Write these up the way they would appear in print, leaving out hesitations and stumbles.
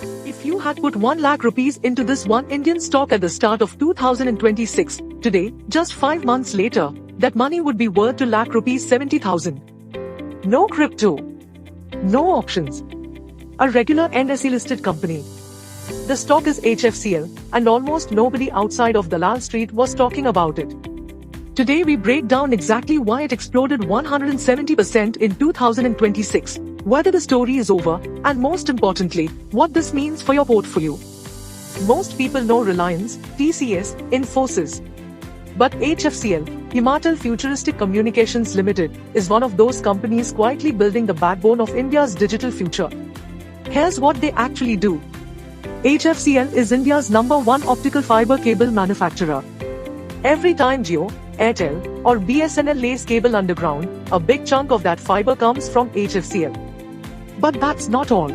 If you had put 1 lakh rupees into this one Indian stock at the start of 2026, today, just 5 months later, that money would be worth 2 lakh rupees 70,000. No crypto. No options. A regular NSE listed company. The stock is HFCL, and almost nobody outside of Dalal Street was talking about it. Today we break down exactly why it exploded 170% in 2026, whether the story is over, and most importantly, what this means for your portfolio. Most people know Reliance, TCS, Infosys. But HFCL, Himachal Futuristic Communications Limited, is one of those companies quietly building the backbone of India's digital future. Here's what they actually do. HFCL is India's #1 optical fiber cable manufacturer. Every time Jio, Airtel, or BSNL lays cable underground, a big chunk of that fiber comes from HFCL. But that's not all.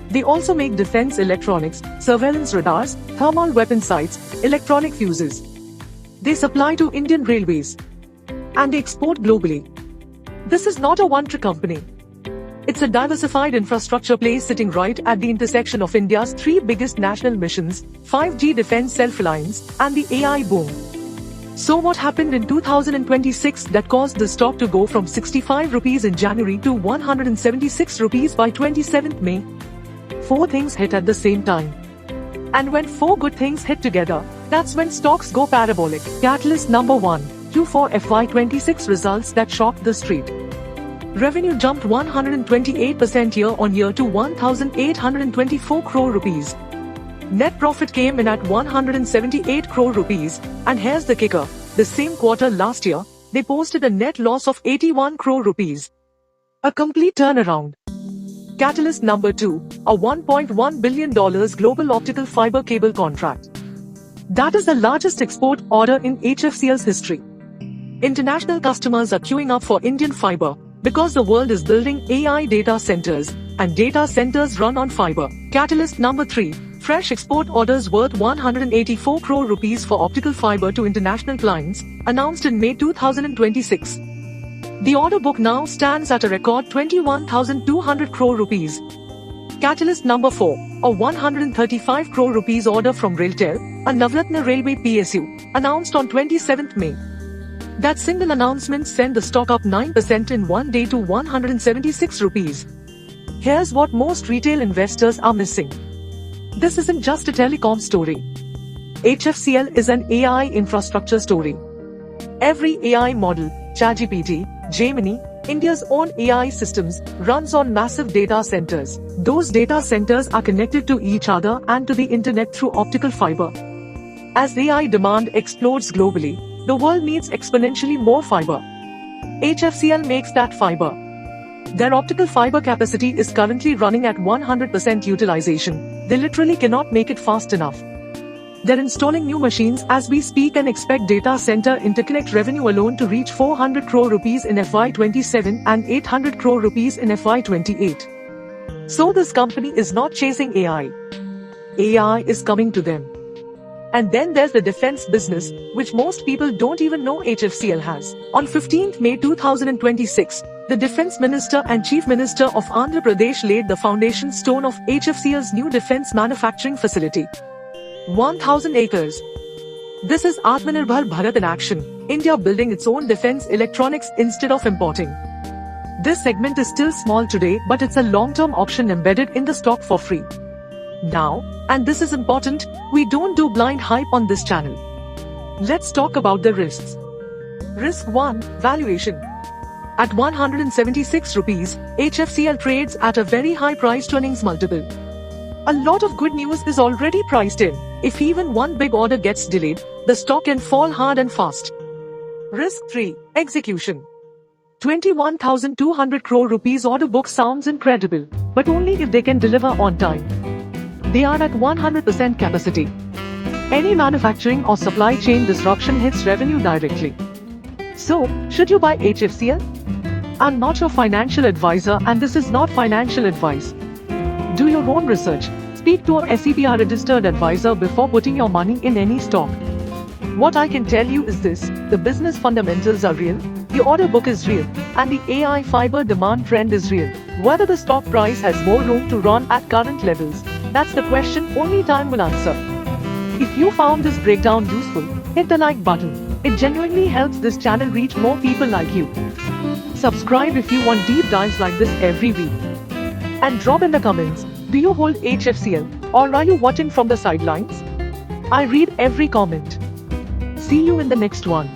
They also make defense electronics, surveillance radars, thermal weapon sights, electronic fuses. They supply to Indian Railways. And they export globally. This is not a one-trick company. It's a diversified infrastructure play sitting right at the intersection of India's 3 biggest national missions, 5G defense self-reliance, and the AI boom. So what happened in 2026 that caused the stock to go from 65 rupees in January to 176 rupees by 27th May? 4 things hit at the same time. And when 4 good things hit together, that's when stocks go parabolic. Catalyst number 1, Q4 FY26 results that shocked the street. Revenue jumped 128% year-on-year to 1,824 crore rupees. Net profit came in at 178 crore rupees, and here's the kicker. The same quarter last year, they posted a net loss of 81 crore rupees. A complete turnaround. Catalyst number 2, a $1.1 billion global optical fiber cable contract. That is the largest export order in HFCL's history. International customers are queuing up for Indian fiber, because the world is building AI data centers, and data centers run on fiber. Catalyst number 3, fresh export orders worth 184 crore rupees for optical fiber to international clients, announced in May 2026. The order book now stands at a record 21,200 crore rupees. Catalyst number 4, a 135 crore rupees order from Railtel, a Navratna Railway PSU, announced on 27th May. That single announcement sent the stock up 9% in one day to 176 rupees. Here's what most retail investors are missing. This isn't just a telecom story. HFCL is an AI infrastructure story. Every AI model, ChatGPT, Gemini, India's own AI systems, runs on massive data centers. Those data centers are connected to each other and to the internet through optical fiber. As AI demand explodes globally, the world needs exponentially more fiber. HFCL makes that fiber. Their optical fiber capacity is currently running at 100% utilization. They literally cannot make it fast enough. They're installing new machines as we speak and expect data center interconnect revenue alone to reach 400 crore rupees in FY27 and 800 crore rupees in FY28. So this company is not chasing AI. AI is coming to them. And then there's the defense business, which most people don't even know HFCL has. On 15th May 2026, the Defense Minister and Chief Minister of Andhra Pradesh laid the foundation stone of HFCL's new defense manufacturing facility. 1,000 acres. This is Atmanirbhar Bharat in action, India building its own defense electronics instead of importing. This segment is still small today, but it's a long-term option embedded in the stock for free. Now, and this is important, we don't do blind hype on this channel. Let's talk about the risks. Risk 1, valuation. At 176 rupees, HFCL trades at a very high price to earnings multiple. A lot of good news is already priced in. If even one big order gets delayed, the stock can fall hard and fast. Risk 3, execution. 21,200 crore rupees order book sounds incredible, but only if they can deliver on time. They are at 100% capacity. Any manufacturing or supply chain disruption hits revenue directly. So, should you buy HFCL? I'm not your financial advisor and this is not financial advice. Do your own research. Speak to a SEBI registered advisor before putting your money in any stock. What I can tell you is this, the business fundamentals are real, the order book is real, and the AI fiber demand trend is real. Whether the stock price has more room to run at current levels. That's the question only time will answer. If you found this breakdown useful, hit the like button. It genuinely helps this channel reach more people like you. Subscribe if you want deep dives like this every week. And drop in the comments, do you hold HFCL or are you watching from the sidelines? I read every comment. See you in the next one.